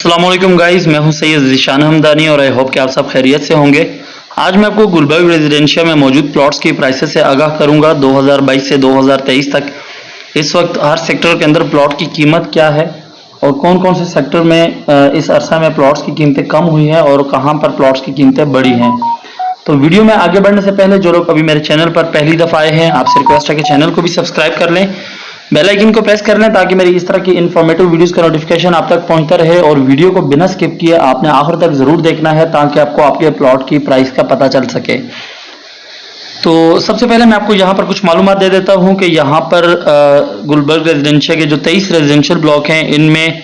अस्सलामुअलैकुम गाइस, मैं हूं सैयद ज़ीशान हमदानी और आई होप कि आप सब खैरियत से होंगे। आज मैं आपको गुलबर्ग रेजिडेंशिया में मौजूद प्लॉट्स की प्राइसेस से आगाह करूंगा 2022 से 2023 तक। इस वक्त हर सेक्टर के अंदर प्लॉट की कीमत क्या है और कौन कौन से सेक्टर में इस अरसा में प्लॉट्स की कीमतें कम हुई हैं और कहां पर प्लॉट्स की कीमतें बढ़ी हैं। तो वीडियो में आगे बढ़ने से पहले जो लोग अभी मेरे चैनल पर पहली दफ़ा आए हैं, आपसे रिक्वेस्ट है कि चैनल को भी सब्सक्राइब कर लें, बेल आइकन को प्रेस कर लें ताकि मेरी इस तरह की इन्फॉर्मेटिव वीडियोस का नोटिफिकेशन आप तक पहुंचता रहे। और वीडियो को बिना स्किप किए आपने आखिर तक जरूर देखना है ताकि आपको आपके प्लॉट की प्राइस का पता चल सके। तो सबसे पहले मैं आपको यहाँ पर कुछ मालूमात दे देता हूँ कि यहाँ पर गुलबर्ग रेजिडेंशिया के जो 23 रेजिडेंशियल ब्लॉक हैं, इनमें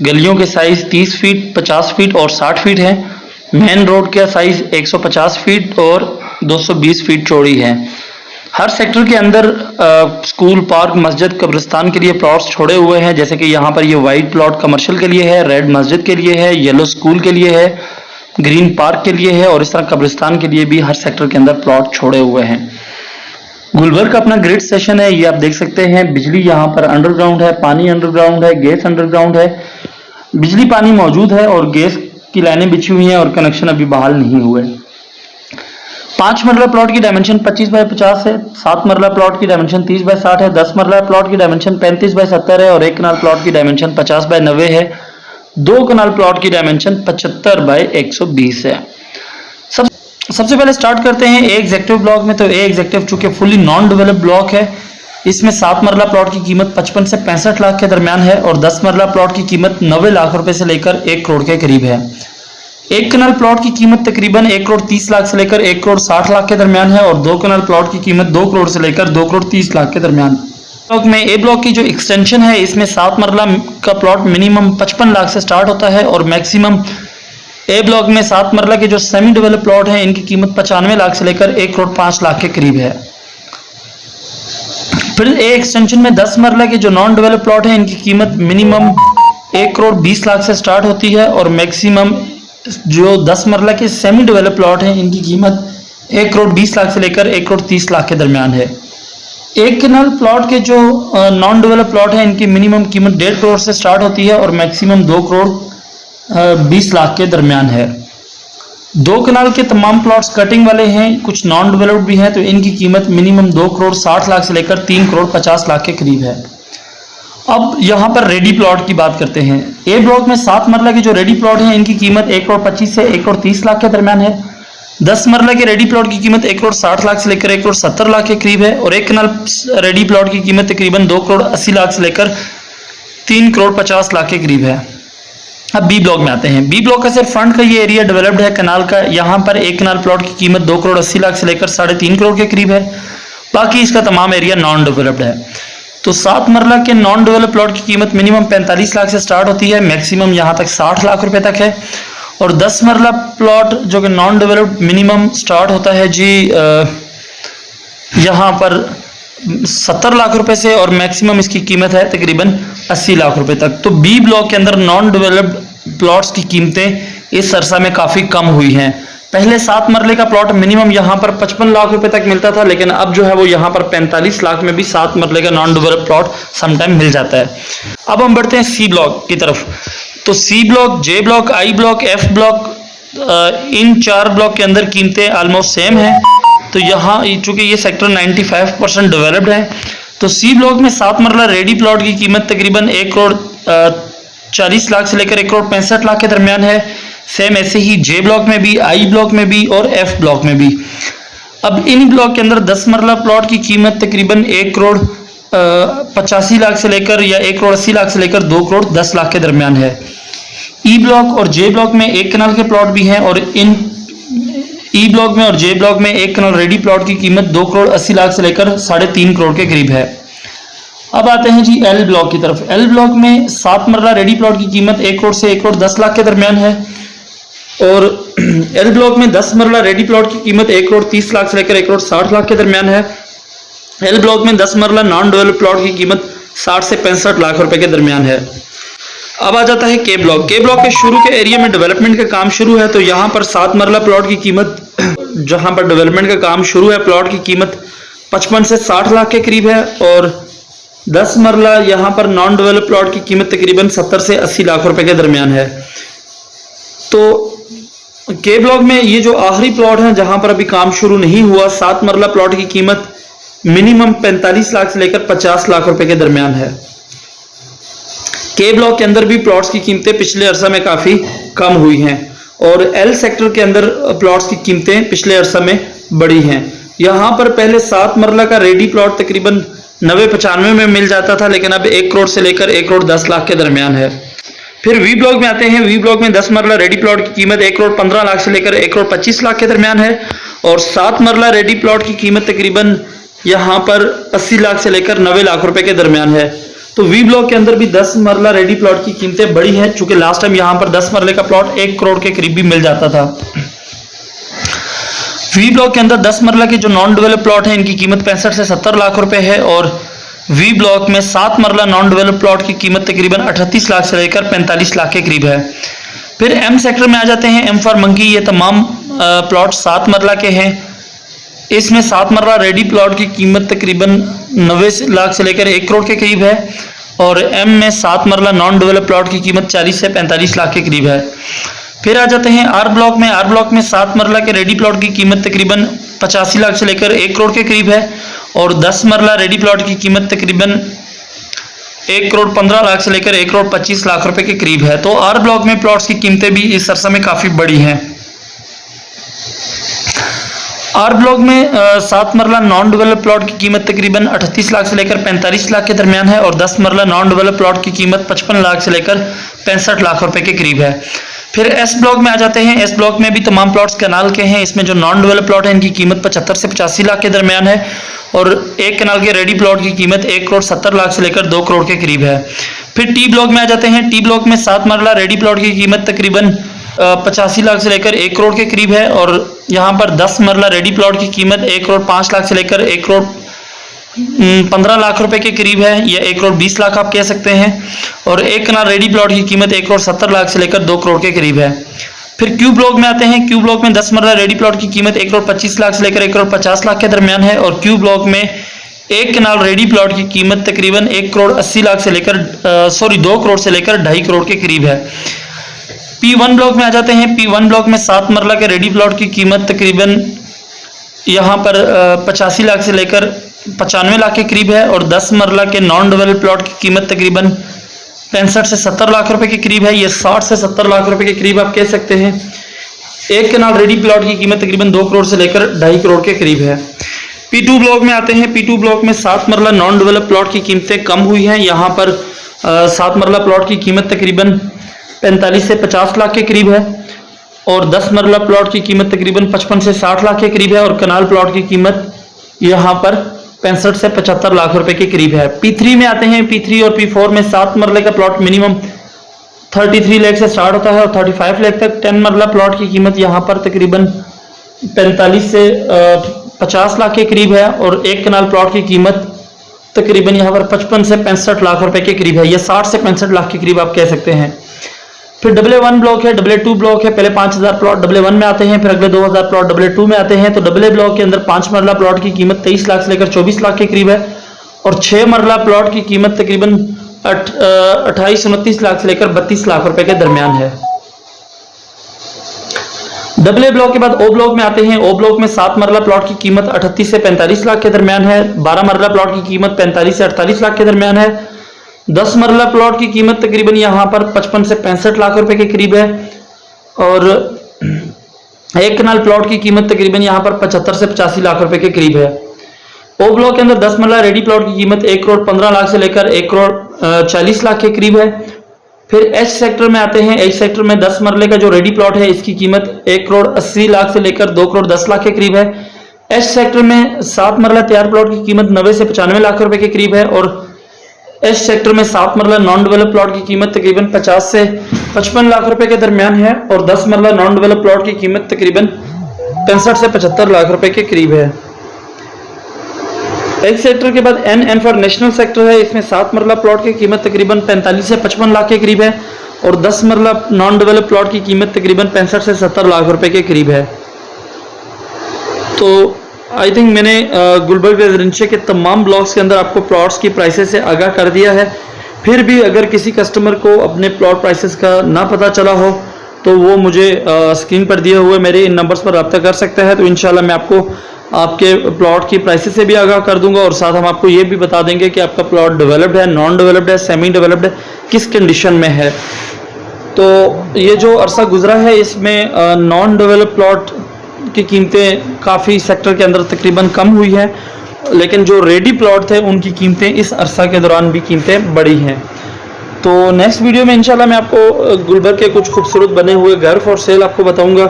गलियों के साइज 30 फीट, 50 फीट और 60 फीट है। मेन रोड का साइज 150 फीट और 220 फीट चौड़ी है। हर सेक्टर के अंदर स्कूल, पार्क, मस्जिद, कब्रिस्तान के लिए प्लॉट्स छोड़े हुए हैं। जैसे कि यहाँ पर ये वाइट प्लॉट कमर्शियल के लिए है, रेड मस्जिद के लिए है, येलो स्कूल के लिए है, ग्रीन पार्क के लिए है और इस तरह कब्रिस्तान के लिए भी हर सेक्टर के अंदर प्लॉट छोड़े हुए हैं। गुलबर्ग का अपना ग्रिड स्टेशन है, ये आप देख सकते हैं। बिजली यहाँ पर अंडरग्राउंड है, पानी अंडरग्राउंड है, गैस अंडरग्राउंड है। बिजली पानी मौजूद है और गैस की लाइनें बिछी हुई हैं और कनेक्शन अभी बहाल नहीं हुए। 5 मरला प्लॉट की डायमेंशन 25 बाय 50 है, 7 मरला प्लॉट की डायमेंशन 30 बाय 60 है, 10 मरला प्लॉट की डायमेंशन 35 बाय 70 है और 1 कनाल प्लॉट की डायमेंशन 50 बाय 90 है। 2 कनाल प्लॉट की डायमेंशन 75 बाय 120 है। सबसे पहले स्टार्ट करते हैं ए एग्जेक्टिव ब्लॉक में। तो ए एग्जेक्टिव चूंकि फुली नॉन डेवलप्ड ब्लॉक है, इसमें 7 मरला प्लॉट की कीमत 55 से 65 लाख के दरमियान है और 10 मरला प्लॉट की कीमत 90 लाख रुपए से लेकर 1 करोड़ के करीब है। 1 कनाल प्लॉट की कीमत तकरीबन 1 करोड़ 30 लाख से लेकर 1 करोड़ 60 लाख के दरमियान है और 2 कनाल प्लॉट की कीमत 2 करोड़ से लेकर 2 करोड़ 30 लाख के दरमियान। ब्लॉक में ए ब्लॉक की जो एक्सटेंशन है, इसमें 7 मरला का प्लॉट मिनिमम 55 लाख से स्टार्ट होता है और मैक्सिमम ए ब्लॉक में 7 मरला के जो सेमी डेवलप प्लॉट है, इनकी कीमत 95 लाख से लेकर 1 करोड़ 5 लाख के करीब है। फिर ए एक्सटेंशन में 10 मरला के जो नॉन डेवलप प्लॉट है, इनकी कीमत मिनिमम 1 करोड़ 20 लाख से स्टार्ट होती है और मैक्सिमम जो 10 मरला के सेमी डेवलप प्लॉट हैं, इनकी कीमत 1 करोड़ 20 लाख से लेकर 1 करोड़ 30 लाख के दरमियान है। 1 कनाल प्लॉट के जो नॉन डेवलप प्लॉट हैं, इनकी मिनिमम कीमत 1.5 करोड़ से स्टार्ट होती है और मैक्सिमम 2 करोड़ 20 लाख के दरमियान है। 2 कनाल के तमाम प्लॉट्स कटिंग वाले हैं, कुछ नॉन डेवलप्ड भी हैं, तो इनकी कीमत मिनिमम 2 करोड़ 60 लाख से लेकर 3 करोड़ 50 लाख के करीब है। अब यहाँ पर रेडी प्लॉट की बात करते हैं। ए ब्लॉक में 7 मरला के जो रेडी प्लॉट हैं, इनकी कीमत 1 करोड़ 25 से 1 करोड़ 30 लाख के दरमियान है। 10 मरला के रेडी प्लॉट की कीमत 1 करोड़ 60 लाख से लेकर 1 करोड़ 70 लाख के करीब है और 1 कनाल रेडी प्लॉट की कीमत तकरीबन 2 करोड़ 80 लाख से लेकर 3 करोड़ 50 लाख के करीब है। अब बी ब्लॉक में आते हैं। बी ब्लॉक का सिर्फ फ्रंट का ये एरिया डेवलप्ड है कनाल का। यहाँ पर 1 कनाल प्लॉट की कीमत 2 करोड़ 80 लाख से लेकर 3.5 करोड़ के करीब है। बाकी इसका तमाम एरिया नॉन डेवलप्ड है। तो 7 मरला के नॉन डेवलप प्लॉट की कीमत मिनिमम 45 लाख से स्टार्ट होती है, मैक्सिमम यहाँ तक 60 लाख रुपए तक है। और 10 मरला प्लॉट जो कि नॉन डेवलप्ड मिनिमम स्टार्ट होता है जी यहाँ पर 70 लाख रुपए से और मैक्सिमम इसकी कीमत है तकरीबन 80 लाख रुपए तक। तो बी ब्लॉक के अंदर नॉन डेवलप्ड प्लॉट्स की कीमतें इस अरसा में काफ़ी कम हुई हैं। पहले 7 मरले का प्लॉट मिनिमम यहाँ पर 55 लाख रुपए तक मिलता था, लेकिन अब जो है वो यहाँ पर 45 लाख में भी 7 मरले का नॉन डेवलप्ड प्लॉट समटाइम मिल जाता है। अब हम बढ़ते हैं सी ब्लॉक की तरफ। तो C block, J block, I block, F block, in 4 block के अंदर कीमतें ऑलमोस्ट सेम है। तो यहाँ चूंकि ये सेक्टर 95% डेवलप्ड है, तो सी ब्लॉक में 7 मरला रेडी प्लॉट की कीमत तकरीबन 1 करोड़ 40 लाख से लेकर 1 करोड़ 65 लाख के दरमियान है। सेम ऐसे ही जे ब्लॉक में भी, आई ब्लॉक में भी और एफ ब्लॉक में भी। अब इन ब्लॉक के अंदर 10 मरला प्लॉट की कीमत तकरीबन 1 करोड़ 85 लाख से लेकर या 1 करोड़ 80 लाख से लेकर 2 करोड़ 10 लाख के दरमियान है। ई ब्लॉक और जे ब्लॉक में 1 कनाल के प्लॉट भी हैं और इन ई ब्लॉक में और जे ब्लॉक में 1 कनाल रेडी प्लॉट की कीमत 2 करोड़ 80 लाख से लेकर 3.5 करोड़ के करीब है। अब आते हैं जी एल ब्लॉक की तरफ। एल ब्लॉक में 7 मरला रेडी प्लॉट की कीमत 1 करोड़ से 1 करोड़ 10 लाख के दरमियान है और एल ब्लॉक में 10 मरला रेडी प्लॉट की कीमत 1 करोड़ 30 लाख से लेकर 1 करोड़ 60 लाख के दरमियान है। एल ब्लॉक में 10 मरला नॉन डेवलप प्लॉट की कीमत 60 से 65 लाख रुपए के दरमियान है। अब आ जाता है के ब्लॉक। के ब्लॉक के शुरू के एरिया में डेवलपमेंट का काम शुरू है, तो यहाँ पर 7 मरला प्लॉट की कीमत, जहाँ पर डेवलपमेंट का काम शुरू है, प्लॉट की कीमत 55 से 60 लाख के करीब है और 10 मरला यहाँ पर नॉन डेवलप प्लॉट की कीमत तकरीबन 70 से 80 लाख रुपए के दरमियान है। तो के ब्लॉक में ये जो आखिरी प्लॉट है जहां पर अभी काम शुरू नहीं हुआ, 7 मरला प्लॉट की कीमत मिनिमम 45 लाख से लेकर 50 लाख रुपए के दरमियान है। के ब्लॉक के अंदर भी प्लॉट्स की कीमतें पिछले अरसा में काफी कम हुई हैं और एल सेक्टर के अंदर प्लॉट्स की कीमतें पिछले अरसा में बढ़ी हैं। यहाँ पर पहले 7 मरला का रेडी प्लॉट तकरीबन 90-95 में मिल जाता था, लेकिन अब 1 करोड़ से लेकर 1 करोड़ 10 लाख के दरमियान है। फिर वी ब्लॉक में आते हैं। वी ब्लॉक में 10 मरला रेडी प्लॉट की कीमत 1 करोड़ 15 लाख से लेकर 1 करोड़ 25 लाख के दरमियान है और 7 मरला रेडी प्लॉट की कीमत तकरीबन यहाँ पर 80 लाख से लेकर 90 लाख रुपए के दरमियान है। तो वी ब्लॉक के अंदर भी 10 मरला रेडी प्लॉट की कीमतें बढ़ी हैं, चूंकि लास्ट टाइम यहाँ पर 10 मरले का प्लॉट 1 करोड़ के करीब भी मिल जाता था। वी ब्लॉक के अंदर 10 मरला के जो नॉन डेवलप प्लॉट है इनकी कीमत 65 से 70 लाख रुपए है और वी ब्लॉक में 7 मरला नॉन डेवलप प्लॉट की कीमत तकरीबन 38 लाख से लेकर 45 लाख के करीब है। फिर एम सेक्टर में आ जाते हैं। एम फॉर मंकी, ये तमाम प्लॉट 7 मरला के हैं। इसमें 7 मरला रेडी प्लॉट की कीमत तकरीबन 90 लाख से लेकर 1 करोड़ के करीब है और एम में 7 मरला नॉन डेवलप प्लॉट की कीमत 40 से 45 लाख के करीब है। फिर आ जाते हैं आर ब्लॉक में। आर ब्लॉक में 7 मरला के रेडी प्लॉट की कीमत तकरीबन 85 लाख से लेकर 1 करोड़ के करीब है और 10 मरला रेडी प्लॉट की कीमत तकरीबन 1 करोड़ 15 लाख से लेकर 1 करोड़ 25 लाख रुपए के करीब है। तो आर ब्लॉक में प्लॉट्स की कीमतें भी इस अरसा में काफी बढ़ी हैं। आर ब्लॉक में 7 मरला नॉन डेवलप प्लॉट की कीमत तकरीबन 38 लाख से लेकर 45 लाख के दरमियान है और 10 मरला नॉन डेवलप प्लॉट की कीमत 55 लाख से लेकर 65 लाख रुपए के करीब है। फिर एस ब्लॉक में आ जाते हैं। एस ब्लॉक में भी तमाम प्लॉट्स कैनाल के हैं। इसमें जो नॉन डेवलप प्लॉट है इनकी कीमत 75 से 85 लाख के दरमियान है और एक कैनाल के रेडी प्लॉट की कीमत 1 करोड़ 70 लाख से लेकर 2 करोड़ के करीब है। फिर टी ब्लॉक में आ जाते हैं। टी ब्लॉक में 7 मरला रेडी प्लॉट की कीमत तकरीबन 85 लाख से लेकर 1 करोड़ के करीब है और यहाँ पर 10 मरला रेडी प्लॉट की कीमत 1 करोड़ 5 लाख से लेकर 1 करोड़ 15 लाख रुपए के करीब है या 1 करोड़ 20 लाख आप कह सकते हैं और एक कनाल रेडी प्लॉट की कीमत 1 करोड़ 70 लाख से लेकर 2 करोड़ के करीब है। फिर क्यू ब्लॉक में आते हैं। क्यू ब्लॉक में 10 मरला रेडी प्लॉट की कीमत 1 करोड़ 25 लाख से लेकर 1 करोड़ 50 लाख के दरमियान है और क्यू ब्लॉक में एक कनाल रेडी प्लॉट की कीमत तकरीबन 1 करोड़ 80 लाख से लेकर 2 करोड़ से लेकर 2.5 करोड़ के करीब है। P1 ब्लॉक में आ जाते हैं। P1 ब्लॉक में 7 मरला के रेडी प्लॉट की कीमत तकरीबन यहाँ पर 85 लाख से लेकर 95 लाख के करीब है और 10 मरला के नॉन डेवलप प्लॉट की कीमत तकरीबन 65 से 70 लाख रुपए के करीब है। ये 60 से 70 लाख रुपए के करीब आप कह सकते हैं। एक कनाल रेडी प्लॉट की कीमत तकरीबन 2 करोड़ से लेकर 2.5 करोड़ के करीब है। P2 ब्लॉक में आते हैं। P2 ब्लॉक में 7 मरला नॉन डेवलप प्लॉट की कीमतें कम हुई हैं। यहाँ पर 7 मरला प्लॉट की कीमत तकरीबन 45 से 50 लाख के करीब है और 10 मरला प्लॉट की कीमत तकरीबन 55 से 60 लाख के करीब है और कनाल प्लॉट की कीमत यहाँ पर 65 से 75 लाख रुपए के करीब है। P3 में आते हैं। P3 और P4 में 7 मरले का प्लॉट मिनिमम 33 लाख से स्टार्ट होता है और 35 लाख तक। 10 मरला प्लॉट की कीमत यहाँ पर तकरीबन 45 से 50 लाख के करीब है और एक कनाल प्लॉट की कीमत तकरीबन यहाँ पर 55 से 65 लाख रुपए के करीब है। यह 60 से 65 लाख के करीब आप कह सकते हैं। फिर AA1 ब्लॉक है, AA2 ब्लॉक है। पहले 5000 प्लॉट AA1 में आते हैं, फिर अगले 2000 प्लॉट AA2 में आते हैं। तो AA ब्लॉक के अंदर 5 मरला प्लॉट की कीमत 23 लाख से लेकर 24 लाख के करीब है और 6 मरला प्लॉट की कीमत तकरीबन 28-29 लाख से लेकर 32 लाख रुपए के दरमियान है। AA ब्लॉक के बाद O ब्लॉक में आते हैं। O ब्लॉक में 7 मरला प्लॉट की कीमत 38 से 45 लाख के दरमियान है। 12 मरला प्लॉट की कीमत 45 से 48 लाख के दरमियान है। 10 मरला प्लॉट की कीमत तकरीबन यहाँ पर 55 से 65 लाख रुपए के करीब है और एक कनाल प्लॉट की कीमत तकरीबन यहाँ पर 75 से 85 लाख रुपए के करीब है। O ब्लॉक के अंदर 10 मरला रेडी प्लॉट की कीमत 1 करोड़ 15 लाख से लेकर 1 करोड़ 40 लाख के करीब है। फिर H सेक्टर में आते हैं। H सेक्टर में 10 मरले का जो रेडी प्लॉट है इसकी कीमत 1 करोड़ 80 लाख से लेकर 2 करोड़ 10 लाख के करीब है। H सेक्टर में 7 मरला तैयार प्लॉट की कीमत 90 से 95 लाख रुपए के करीब है और H सेक्टर में 7 मरला नॉन डेवलप प्लॉट की कीमत तकरीबन 50 से 55 लाख रुपए के दरमियान है और 10 मरला नॉन डेवलप प्लॉट की कीमत तकरीबन 65 से 75 लाख रुपए के करीब है। H सेक्टर के बाद N फॉर नेशनल सेक्टर है। इसमें 7 मरला प्लॉट की कीमत तकरीबन 45 से 55 लाख के करीब है और 10 मरला नॉन डेवलप प्लॉट की कीमत तकरीबन 65 से 70 लाख रुपए के करीब है। तो आई थिंक मैंने गुलबर्ग रेजिडेंशिया के तमाम ब्लॉक्स के अंदर आपको प्लॉट्स की प्राइसेस से आगाह कर दिया है। फिर भी अगर किसी कस्टमर को अपने प्लॉट प्राइसेस का ना पता चला हो तो वो मुझे स्क्रीन पर दिए हुए मेरे इन नंबर्स पर रब्ता कर सकता है। तो इंशाल्लाह मैं आपको आपके प्लॉट की प्राइसेस से भी आगाह कर दूंगा और साथ हम आपको ये भी बता देंगे कि आपका प्लॉट डेवलप्ड है, नॉन डेवलप्ड है, सेमी डेवलप्ड है, किस कंडीशन में है। तो ये जो अरसा गुजरा है इसमें नॉन डेवलप प्लॉट की कीमतें काफ़ी सेक्टर के अंदर तकरीबन कम हुई हैं, लेकिन जो रेडी प्लॉट थे उनकी कीमतें इस अरसा के दौरान भी कीमतें बढ़ी हैं। तो नेक्स्ट वीडियो में इंशाल्लाह मैं आपको गुलबर्ग के कुछ खूबसूरत बने हुए घर फॉर सेल आपको बताऊंगा।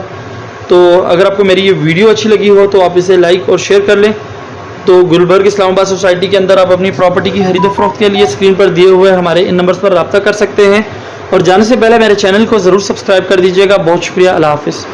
तो अगर आपको मेरी ये वीडियो अच्छी लगी हो तो आप इसे लाइक और शेयर कर लें। तो गुलबर्ग इस्लामाबाद सोसाइटी के अंदर आप अपनी प्रॉपर्टी की खरीदो फरोख्त के लिए स्क्रीन पर दिए हुए हमारे इन नंबर्स पर रब्ता कर सकते हैं। और जाने से पहले मेरे चैनल को ज़रूर सब्सक्राइब कर दीजिएगा। बहुत शुक्रिया। अल्लाह हाफिज़।